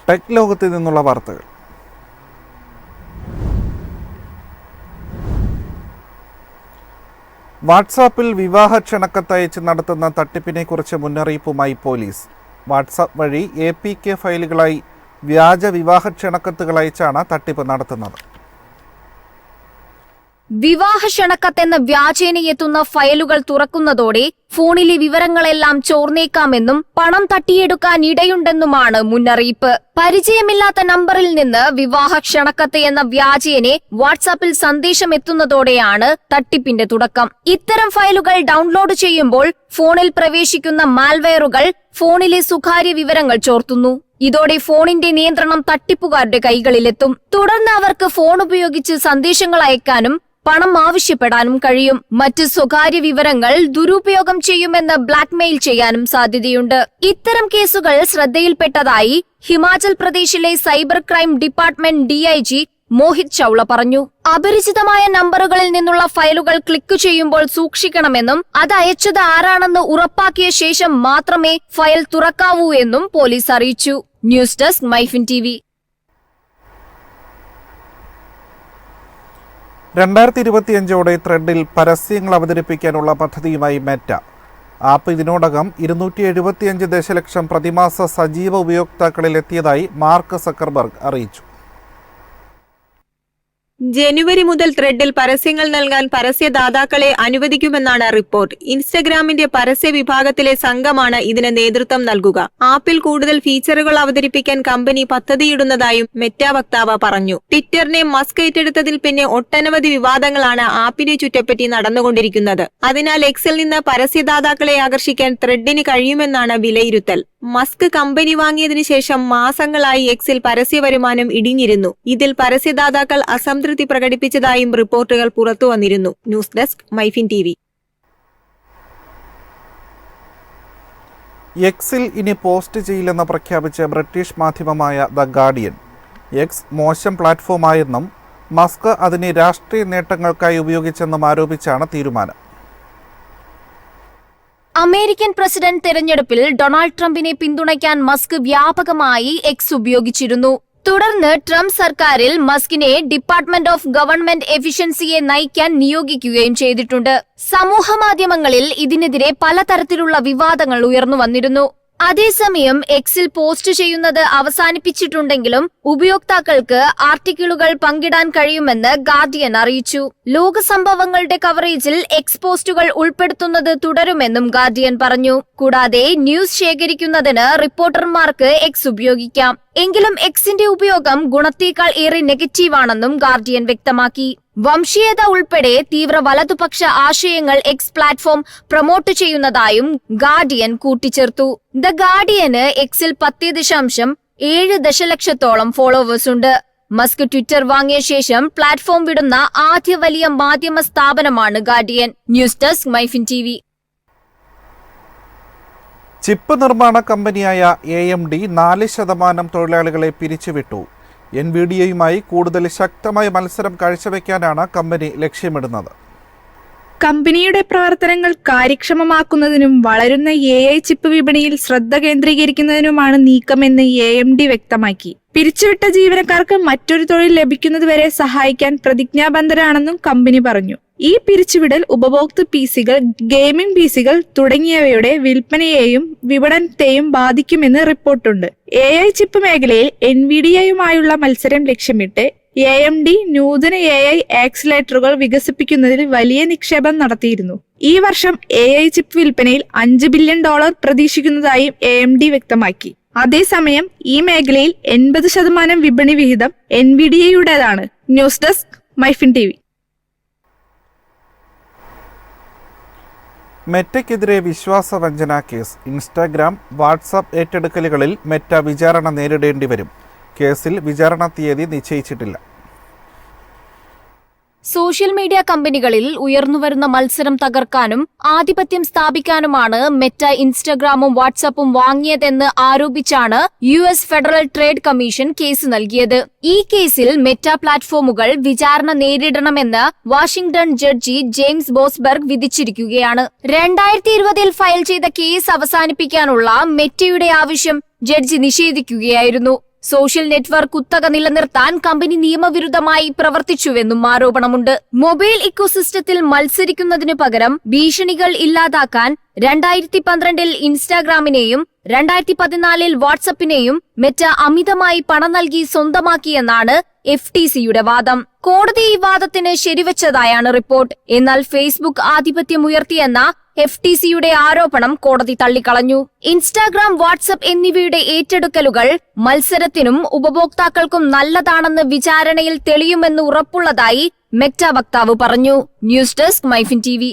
Tech ലോകത്തിൽ നിന്നുള്ള വാർത്തകൾ. വാട്സാപ്പിൽ വിവാഹ ക്ഷണക്കത്തയച്ച് നടത്തുന്ന തട്ടിപ്പിനെക്കുറിച്ച് മുന്നറിയിപ്പുമായി പോലീസ്. വാട്സാപ്പ് വഴി APK ഫയലുകളായി വ്യാജ വിവാഹ ക്ഷണക്കത്തുകൾ അയച്ചാണ് തട്ടിപ്പ് നടത്തുന്നത്. വിവാഹ ക്ഷണക്കത്തെന്ന വ്യാജേനയെത്തുന്ന ഫയലുകൾ തുറക്കുന്നതോടെ ഫോണിലെ വിവരങ്ങളെല്ലാം ചോർന്നേക്കാമെന്നും പണം തട്ടിയെടുക്കാൻ ഇടയുണ്ടെന്നുമാണ് മുന്നറിയിപ്പ്. പരിചയമില്ലാത്ത നമ്പറിൽ നിന്ന് വിവാഹ ക്ഷണക്കത്ത് എന്ന വ്യാജേനെ വാട്സാപ്പിൽ സന്ദേശം എത്തുന്നതോടെയാണ് തട്ടിപ്പിന്റെ തുടക്കം. ഇത്തരം ഫയലുകൾ ഡൗൺലോഡ് ചെയ്യുമ്പോൾ ഫോണിൽ പ്രവേശിക്കുന്ന മാൽവെയറുകൾ ഫോണിലെ സ്വകാര്യ വിവരങ്ങൾ ചോർത്തുന്നു. ഇതോടെ ഫോണിന്റെ നിയന്ത്രണം തട്ടിപ്പുകാരുടെ കൈകളിലെത്തും. തുടർന്ന് അവർക്ക് ഫോൺ ഉപയോഗിച്ച് സന്ദേശങ്ങൾ അയക്കാനും പണം ആവശ്യപ്പെടാനും കഴിയും. മറ്റ് സ്വകാര്യ വിവരങ്ങൾ ദുരുപയോഗം ചെയ്യുമെന്ന് ബ്ലാക്ക്മെയിൽ ചെയ്യാനും സാധ്യതയുണ്ട്. ഇത്തരം കേസുകൾ ശ്രദ്ധയിൽപ്പെട്ടതായി ഹിമാചൽ പ്രദേശിലെ cyber crime department DIG Mohit Chawla പറഞ്ഞു. അപരിചിതമായ നമ്പറുകളിൽ നിന്നുള്ള ഫയലുകൾ ക്ലിക്ക് ചെയ്യുമ്പോൾ സൂക്ഷിക്കണമെന്നും അത് അയച്ചത് ആരാണെന്ന് ഉറപ്പാക്കിയ ശേഷം മാത്രമേ ഫയൽ തുറക്കാവൂ എന്നും പോലീസ് അറിയിച്ചു. News desk Myfin TV. 2025ഓടെ ത്രെഡിൽ പരസ്യങ്ങൾ അവതരിപ്പിക്കാനുള്ള പദ്ധതിയുമായി മെറ്റ. ആപ്പ് ഇതിനോടകം 275 ദശലക്ഷം പ്രതിമാസ സജീവ ഉപയോക്താക്കളിൽ എത്തിയതായി മാർക്ക് സക്കർബർഗ് അറിയിച്ചു. ജനുവരി മുതൽ ത്രെഡിൽ പരസ്യങ്ങൾ നൽകാൻ പരസ്യദാതാക്കളെ അനുവദിക്കുമെന്നാണ് റിപ്പോർട്ട്. ഇൻസ്റ്റഗ്രാമിന്റെ പരസ്യ വിഭാഗത്തിലെ സംഘമാണ് ഇതിന് നേതൃത്വം നൽകുക. ആപ്പിൽ കൂടുതൽ ഫീച്ചറുകൾ അവതരിപ്പിക്കാൻ കമ്പനി പദ്ധതിയിടുന്നതായും മെറ്റ വക്താവ് പറഞ്ഞു. ട്വിറ്ററിനെ മസ്ക് ഏറ്റെടുത്തതിൽ പിന്നെ ഒട്ടനവധി വിവാദങ്ങളാണ് ആപ്പിനെ ചുറ്റപ്പറ്റി നടന്നുകൊണ്ടിരിക്കുന്നത്. അതിനാൽ എക്സിൽ നിന്ന് പരസ്യദാതാക്കളെ ആകർഷിക്കാൻ ത്രെഡിന് കഴിയുമെന്നാണ് വിലയിരുത്തൽ. മസ്ക് കമ്പനി വാങ്ങിയതിനു ശേഷം മാസങ്ങളായി എക്സിൽ പരസ്യ വരുമാനം ഇടിഞ്ഞിരുന്നു. ഇതിൽ പരസ്യദാതാക്കൾ അസംതൃപ്തി പ്രകടിപ്പിച്ചതായും റിപ്പോർട്ടുകൾ പുറത്തുവന്നിരുന്നു. News desk Myfin TV. എക്സിൽ ഇനി പോസ്റ്റ് ചെയ്യില്ലെന്ന് പ്രഖ്യാപിച്ച ബ്രിട്ടീഷ് മാധ്യമമായ ദ ഗാർഡിയൻ എക്സ് മോശം പ്ലാറ്റ്ഫോമായെന്നും മസ്ക് അതിനെ രാഷ്ട്രീയ നേട്ടങ്ങൾക്കായി ഉപയോഗിച്ചെന്നും ആരോപിച്ചാണ് തീരുമാനം. അമേരിക്കൻ പ്രസിഡന്റ് തെരഞ്ഞെടുപ്പിൽ ഡൊണാൾഡ് ട്രംപിനെ പിന്തുണയ്ക്കാൻ മസ്ക് വ്യാപകമായി എക്സ് ഉപയോഗിച്ചിരുന്നു. തുടർന്ന് ട്രംപ് സർക്കാരിൽ മസ്കിനെ ഡിപ്പാർട്ട്മെന്റ് ഓഫ് ഗവൺമെന്റ് എഫിഷ്യൻസിയെ നയിക്കാൻ നിയോഗിക്കുകയും ചെയ്തിട്ടുണ്ട്. സമൂഹമാധ്യമങ്ങളിൽ ഇതിനെതിരെ പലതരത്തിലുള്ള വിവാദങ്ങൾ ഉയർന്നു വന്നിരുന്നു. അതേസമയം എക്സിൽ പോസ്റ്റ് ചെയ്യുന്നത് അവസാനിപ്പിച്ചിട്ടുണ്ടെങ്കിലും ഉപയോക്താക്കൾക്ക് ആർട്ടിക്കിളുകൾ പങ്കിടാൻ കഴിയുമെന്ന് ഗാർഡിയൻ അറിയിച്ചു. ലോക സംഭവങ്ങളുടെ കവറേജിൽ എക്സ് പോസ്റ്റുകൾ ഉൾപ്പെടുത്തുന്നത് തുടരുമെന്നും ഗാർഡിയൻ പറഞ്ഞു. കൂടാതെ ന്യൂസ് ശേഖരിക്കുന്നതിന് റിപ്പോർട്ടർമാർക്ക് എക്സ് ഉപയോഗിക്കാം. എങ്കിലും എക്സിന്റെ ഉപയോഗം ഗുണത്തേക്കാൾ ഏറെ നെഗറ്റീവാണെന്നും ഗാർഡിയൻ വ്യക്തമാക്കി. വംശീയത ഉൾപ്പെടെ തീവ്ര വലതുപക്ഷ ആശയങ്ങൾ എക്സ് പ്ലാറ്റ്ഫോം പ്രൊമോട്ട് ചെയ്യുന്നതായും ഗാർഡിയൻ കൂട്ടിച്ചേർത്തു. ദ ഗാർഡിയന് എക്സിൽ 10.7 ദശലക്ഷത്തോളം ഫോളോവേഴ്സ് ഉണ്ട്. മസ്ക് ട്വിറ്റർ വാങ്ങിയ ശേഷം പ്ലാറ്റ്ഫോം വിടുന്ന ആദ്യ വലിയ മാധ്യമ സ്ഥാപനമാണ് guardian. News desk Myfin TV. Chip നിർമ്മാണ കമ്പനിയായ AMD 4% തൊഴിലാളികളെ പിരിച്ചുവിട്ടു. NVIDIAയുമായി കൂടുതൽ ശക്തമായ മത്സരം കാഴ്ചവെക്കാനാണ് കമ്പനി ലക്ഷ്യമിടുന്നത്. കമ്പനിയുടെ പ്രവർത്തനങ്ങൾ കാര്യക്ഷമമാക്കുന്നതിനും വളരുന്ന AI ചിപ്പ് വിപണിയിൽ ശ്രദ്ധ കേന്ദ്രീകരിക്കുന്നതിനുമാണ് നീക്കമെന്ന് AMD വ്യക്തമാക്കി. പിരിച്ചുവിട്ട ജീവനക്കാർക്ക് മറ്റൊരു തൊഴിൽ ലഭിക്കുന്നതുവരെ സഹായിക്കാൻ പ്രതിജ്ഞാബദ്ധരാണെന്നും കമ്പനി പറഞ്ഞു. ഈ പിരിച്ചുവിടൽ ഉപഭോക്തൃ PCകൾ, ഗെയിമിംഗ് PCകൾ തുടങ്ങിയവയുടെ വിൽപ്പനയെയും വിപണനത്തെയും ബാധിക്കുമെന്ന് റിപ്പോർട്ടുണ്ട്. AI ചിപ്പ് മേഖലയിൽ NVIDIAയുമായുള്ള മത്സരം ലക്ഷ്യമിട്ട് AMD നൂതന AI ആക്സിലേറ്ററുകൾ വികസിപ്പിക്കുന്നതിൽ വലിയ നിക്ഷേപം നടത്തിയിരുന്നു. ഈ വർഷം AI ചിപ്പ് വിൽപ്പനയിൽ $5 ബില്യൺ പ്രതീക്ഷിക്കുന്നതായും AMD വ്യക്തമാക്കി. അതേസമയം ഈ മേഖലയിൽ 80% വിപണി വിഹിതം NVIDIAയുടേതാണ്. News desk Myfin TV. മെറ്റയ്ക്കെതിരെ വിശ്വാസവഞ്ചന കേസ്. ഇൻസ്റ്റാഗ്രാം, വാട്സാപ്പ് ഏറ്റെടുക്കലുകളിൽ മെറ്റ വിചാരണ നേരിടേണ്ടി വരും. കേസിൽ വിചാരണ തീയതി നിശ്ചയിച്ചിട്ടില്ല. സോഷ്യൽ മീഡിയ കമ്പനികളിൽ ഉയർന്നുവരുന്ന മത്സരം തകർക്കാനും ആധിപത്യം സ്ഥാപിക്കാനുമാണ് മെറ്റ ഇൻസ്റ്റഗ്രാമും വാട്സാപ്പും വാങ്ങിയതെന്ന് ആരോപിച്ചാണ് US federal trade commission case നൽകിയത്. ഈ കേസിൽ മെറ്റ പ്ലാറ്റ്ഫോമുകൾ വിചാരണ നേരിടണമെന്ന് വാഷിംഗ്ടൺ ജഡ്ജി ജെയിംസ് ബോസ്ബർഗ് വിധിച്ചിരിക്കുകയാണ്. 2020 ഫയൽ ചെയ്ത കേസ് അവസാനിപ്പിക്കാനുള്ള മെറ്റയുടെ ആവശ്യം ജഡ്ജി നിഷേധിക്കുകയായിരുന്നു. സോഷ്യൽ നെറ്റ്വർക്ക് കുത്തക നിലനിർത്താൻ കമ്പനി നിയമവിരുദ്ധമായി പ്രവർത്തിച്ചുവെന്നും ആരോപണമുണ്ട്. മൊബൈൽ ഇക്കോസിസ്റ്റത്തിൽ മത്സരിക്കുന്നതിനു പകരം ഭീഷണികൾ ഇല്ലാതാക്കാൻ 2012 ഇൻസ്റ്റാഗ്രാമിനെയും 2014 വാട്സപ്പിനെയും മെറ്റ അമിതമായി പണം നൽകി സ്വന്തമാക്കിയെന്നാണ് FTCയുടെ വാദം. കോടതി ഈ വാദത്തിന് ശരിവച്ചതായാണ് റിപ്പോർട്ട്. എന്നാൽ ഫേസ്ബുക്ക് ആധിപത്യമുയർത്തിയെന്ന FTCയുടെ ആരോപണം കോടതി തള്ളിക്കളഞ്ഞു. ഇൻസ്റ്റാഗ്രാം, വാട്സപ്പ് എന്നിവയുടെ ഏറ്റെടുക്കലുകൾ മത്സരത്തിനും ഉപഭോക്താക്കൾക്കും നല്ലതാണെന്ന് വിചാരണയിൽ തെളിയുമെന്ന് ഉറപ്പുള്ളതായി മെറ്റ വക്താവ് പറഞ്ഞു. News desk Myfin TV.